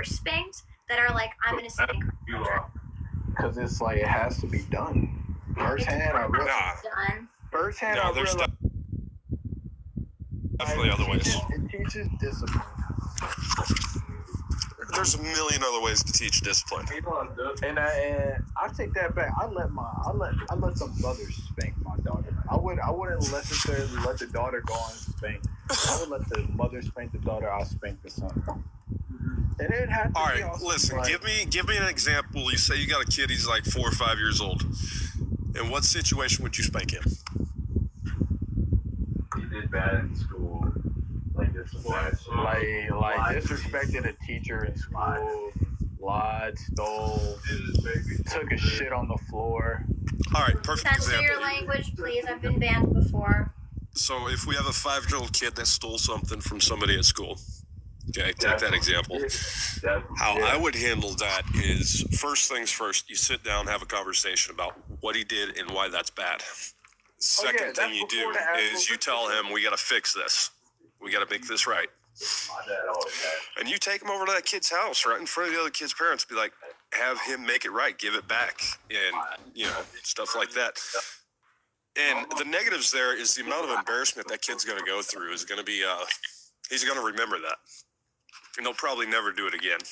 ever spanked that are like, I'm going to spank her? Because it's like, it has to be done. Firsthand, I realize. Firsthand, I realize. Definitely other ways. It teaches discipline. There's a million other ways to teach discipline. And I take that back. I let some brothers spank my daughter. I wouldn't necessarily let the daughter go on and spank. I would let the mother spank the daughter. I'll spank the son. And it had to all be right, listen. like, give me an example. You say you got a kid. He's like 4 or 5 years old. In what situation would you spank him? He did bad in school. Like disrespected a teacher in school, lied, stole, took a shit on the floor. All right, perfect Censor example. your language, please. I've been banned before. So if we have a 5-year-old kid that stole something from somebody at school, okay, take that example. How I would handle that is, first things first, you sit down, have a conversation about what he did and why that's bad. Second thing you do is you tell him, we got to fix this. We got to make this right. And you take him over to that kid's house right in front of the other kid's parents. Be like, have him make it right. Give it back. And, stuff like that. And the negatives there is the amount of embarrassment that kid's going to go through is going to be, he's going to remember that. And they'll probably never do it again.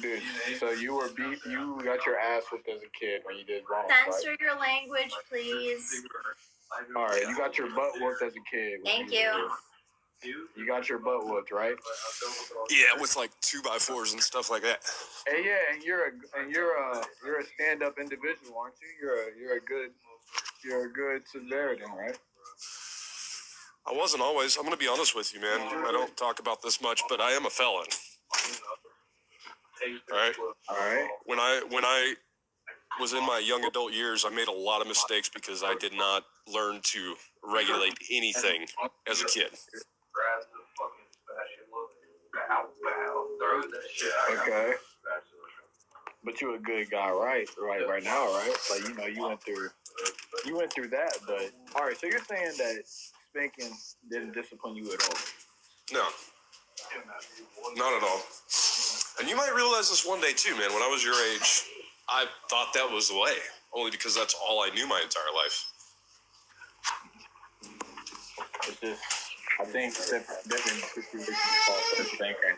Dude, so you got your ass whipped as a kid when you did wrong. Censor your language, please. All right, you got your butt whooped as a kid. Thank you. You got your butt whooped, right? Yeah, with like 2x4s and stuff like that. Hey, yeah, and you're a stand-up individual, aren't you? You're a good Samaritan, right? I wasn't always. I'm gonna be honest with you, man. I don't talk about this much, but I am a felon. All right. When I was in my young adult years, I made a lot of mistakes because I did not learn to regulate anything as a kid. Okay. But you're a good guy, right now, right? Like, you went through that, but all right, so you're saying that spanking didn't discipline you at all? No. Not at all. And you might realize this one day too, man. When I was your age, I thought that was the way, only because that's all I knew my entire life. It's just, I think different situations call for spanking.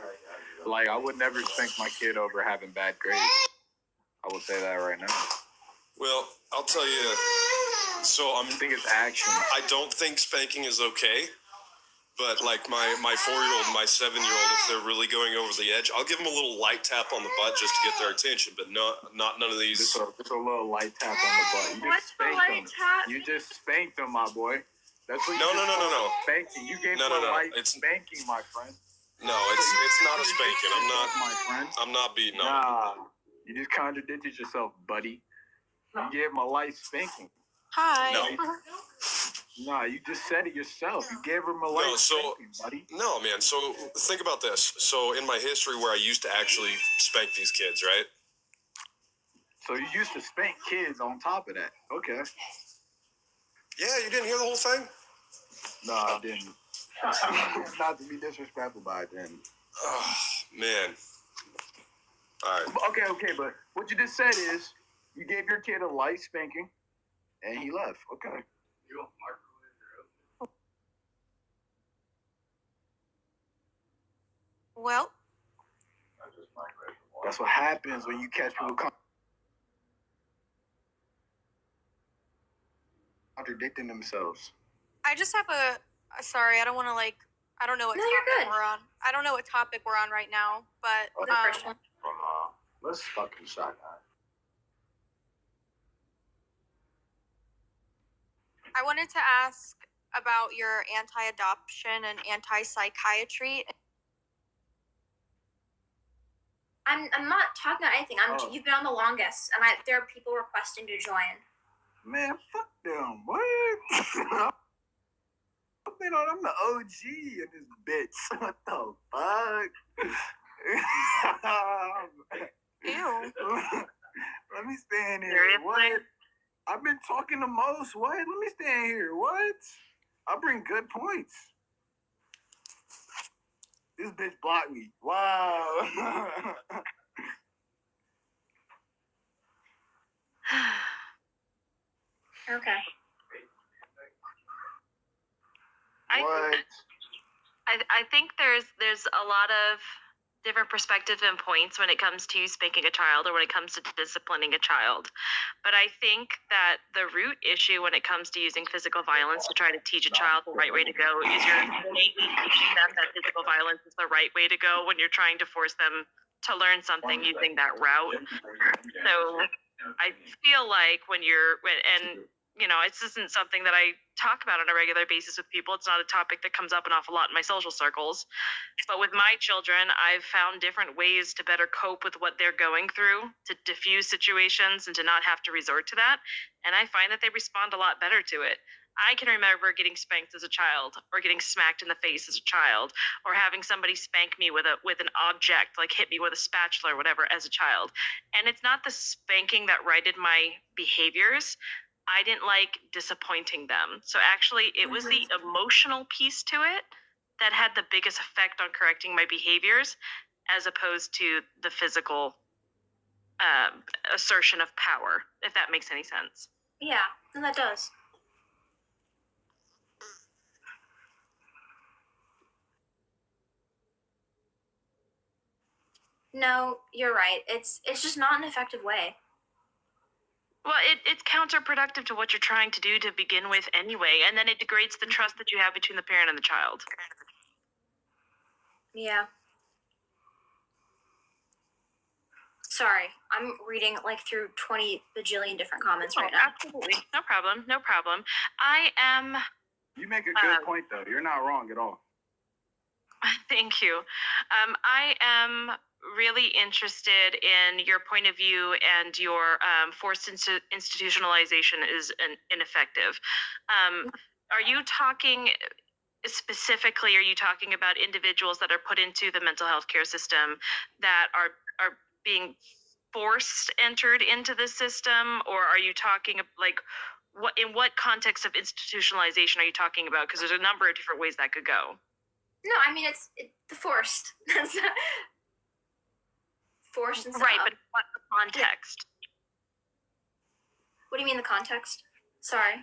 Like, I would never spank my kid over having bad grades. I will say that right now. Well, I'll tell you. So I think it's action. I don't think spanking is okay. But like my 4-year-old and my 7-year-old, if they're really going over the edge, I'll give them a little light tap on the butt just to get their attention. But not none of these. Just a little light tap on the butt. What's the light tap? You just spanked them, my boy. That's what you No. Spanking. You gave them a light spanking, my friend. No, it's not a spanking. I'm not beating up. Nah, you just contradicted yourself, buddy. You gave him a light spanking. Hi. No. Nah, you just said it yourself. You gave him a light spanking, buddy. No, man. So think about this. So in my history where I used to actually spank these kids, right? So you used to spank kids on top of that. Okay. Yeah, you didn't hear the whole thing? No, I didn't. Not to be disrespectful, but I didn't. Oh, man. All right. Okay, but what you just said is you gave your kid a light spanking, and he left. Okay. Well, that's what happens when you catch people contradicting themselves. I just have sorry, I don't want to I don't know what topic we're on. I don't know what topic we're on right now, but let's fucking shotgun. I wanted to ask about your anti-adoption and anti-psychiatry. I'm not talking about anything. You've been on the longest, and there are people requesting to join. Man, fuck them. What? I'm the OG in this bitch. What the fuck? Ew. Let me stand here. What? I've been talking the most. What? Let me stand here. What? I bring good points. bitch blocked me. Wow. Okay. What? I think there's a lot of different perspectives and points when it comes to spanking a child or when it comes to disciplining a child. But I think that the root issue when it comes to using physical violence to try to teach a child the right way to go is you're innately teaching them that physical violence is the right way to go when you're trying to force them to learn something using that route. So I feel like this isn't something that I talk about on a regular basis with people. It's not a topic that comes up an awful lot in my social circles. But with my children, I've found different ways to better cope with what they're going through, to diffuse situations and to not have to resort to that. And I find that they respond a lot better to it. I can remember getting spanked as a child, or getting smacked in the face as a child, or having somebody spank me with an object, like hit me with a spatula or whatever as a child. And it's not the spanking that righted my behaviors. I didn't like disappointing them. So actually, it was the emotional piece to it that had the biggest effect on correcting my behaviors, as opposed to the physical assertion of power, if that makes any sense. Yeah, that does. No, you're right. It's just not an effective way. Well, it's counterproductive to what you're trying to do to begin with anyway, and then it degrades the trust that you have between the parent and the child. Yeah. Sorry, I'm reading through 20 bajillion different comments right now. Absolutely. No problem. I am... You make a good point, though. You're not wrong at all. Thank you. I am really interested in your point of view, and your forced institutionalization is ineffective. Are you talking specifically, are you talking about individuals that are put into the mental health care system that are being forced entered into the system, or are you talking in what context of institutionalization are you talking about? Because there's a number of different ways that could go. No, I mean it's the forced. Forced and stuff. Right, but what context? What do you mean the context? Sorry.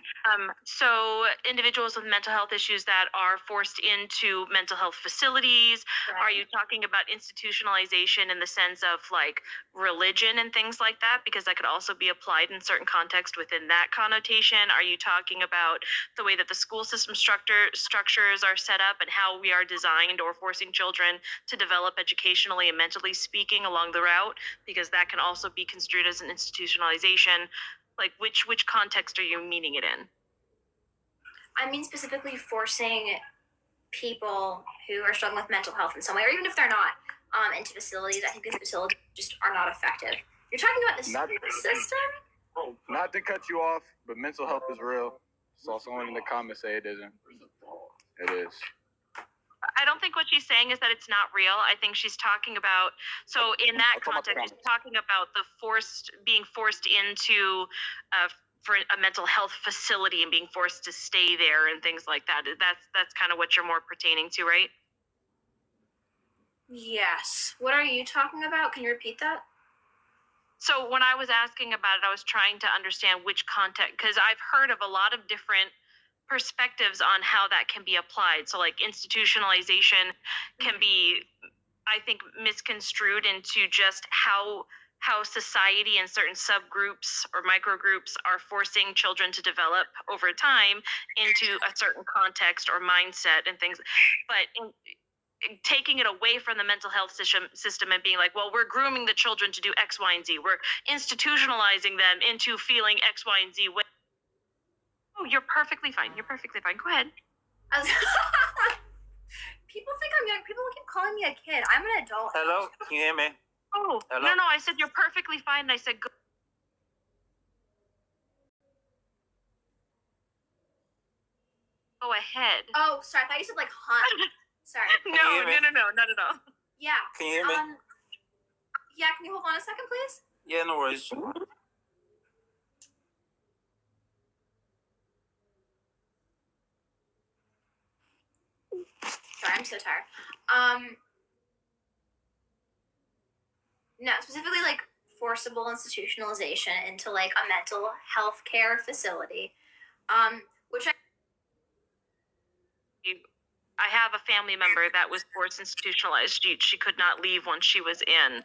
So individuals with mental health issues that are forced into mental health facilities. Right. Are you talking about institutionalization in the sense of religion and things like that? Because that could also be applied in certain context within that connotation. Are you talking about the way that the school system structures are set up and how we are designed, or forcing children to develop educationally and mentally speaking along the route? Because that can also be construed as an institutionalization. Which context are you meaning it in? I mean specifically forcing people who are struggling with mental health in some way, or even if they're not, into facilities. I think the facilities just are not effective. You're talking about the school system? Not to cut you off, but mental health is real. Saw someone in the comments say it isn't. It is. I don't think what she's saying is that it's not real. I think she's talking about, so in that context, she's talking about being forced into for a mental health facility and being forced to stay there and things like that. That's kind of what you're more pertaining to, right? Yes. What are you talking about? Can you repeat that? So when I was asking about it, I was trying to understand which context, because I've heard of a lot of different perspectives on how that can be applied. So institutionalization can be, I think, misconstrued into just how society and certain subgroups or microgroups are forcing children to develop over time into a certain context or mindset and things. But taking it away from the mental health system and being well, we're grooming the children to do X, Y, and Z. We're institutionalizing them into feeling X, Y, and Z way. Oh, you're perfectly fine. Go ahead. People think I'm young. People keep calling me a kid. I'm an adult. Hello? Can you hear me? Oh, hello? No, I said you're perfectly fine. I said go. Go ahead. Oh, sorry. I thought you said hun. Sorry. No, not at all. Yeah. Can you hear me? Yeah, can you hold on a second, please? Yeah, no worries. Sorry, I'm so tired. No, specifically like forcible institutionalization into like a mental health care facility, which I have a family member that was forced institutionalized. She could not leave once she was in.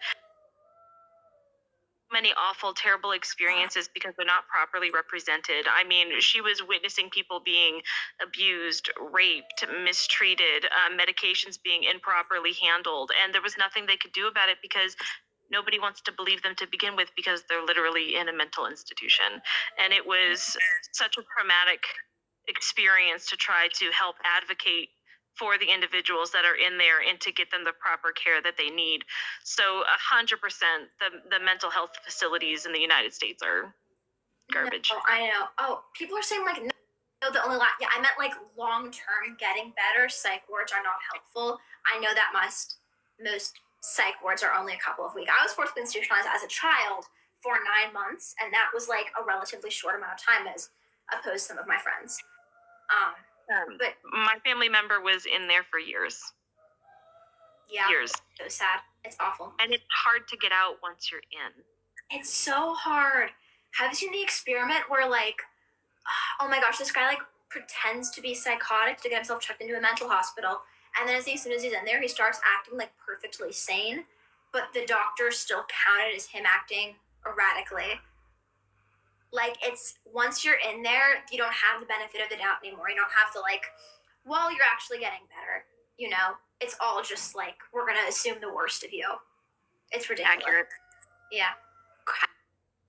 Many awful, terrible experiences because they're not properly represented. I mean, she was witnessing people being abused, raped, mistreated, medications being improperly handled, and there was nothing they could do about it because nobody wants to believe them to begin with because they're literally in a mental institution. And it was such a traumatic experience to try to help advocate for the individuals that are in there and to get them the proper care that they need. So 100%, the mental health facilities in the United States are garbage. No, I know. Oh, people are saying like, no, the only yeah, I meant like long-term getting better. Psych wards are not helpful. I know that most psych wards are only a couple of weeks. I was forced to be institutionalized as a child for 9 months, and that was like a relatively short amount of time as opposed to some of my friends. But my family member was in there for years. Yeah, years. So sad. It's awful. And it's hard to get out once you're in. It's so hard. Have you seen the experiment where like, oh my gosh, this guy like pretends to be psychotic to get himself checked into a mental hospital, and then as soon as he's in there, he starts acting like perfectly sane, but the doctors still count it as him acting erratically. Like, it's, once you're in there, you don't have the benefit of the doubt anymore. You don't have to, like, well, you're actually getting better, you know? It's all just, like, we're going to assume the worst of you. It's ridiculous. Accurate. Yeah.